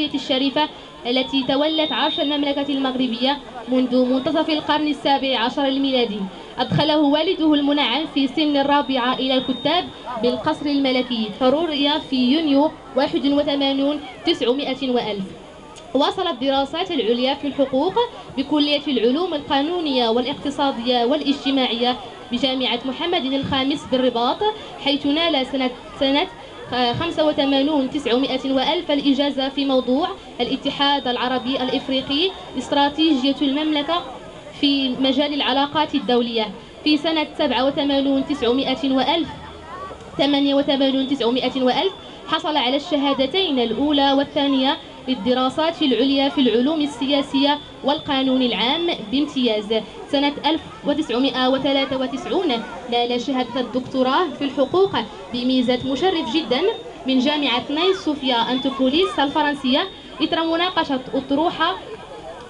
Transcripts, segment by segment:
العربية الشريفة التي تولت عرش المملكة المغربية منذ منتصف القرن السابع عشر الميلادي. أدخله والده المنعم في سن الرابعة إلى الكتاب بالقصر الملكي، فرؤي في يونيو 81 900 وألف. واصل الدراسات العليا في الحقوق بكلية العلوم القانونية والاقتصادية والاجتماعية بجامعة محمد الخامس بالرباط، حيث نال سنة 85 900 وألف الإجازة في موضوع الاتحاد العربي الإفريقي استراتيجية المملكة في مجال العلاقات الدولية. في سنة 87 900 وألف 88 900 وألف حصل على الشهادتين الأولى والثانية للدراسات العليا في العلوم السياسية والقانون العام بامتياز. سنة 1993 نال شهادة الدكتوراه في الحقوق بميزة مشرف جدا من جامعة نايس صوفيا أنتوبوليس الفرنسية إثر مناقشة أطروحة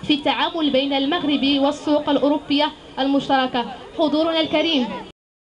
في التعامل بين المغرب والسوق الأوروبية المشتركة. حضورنا الكريم،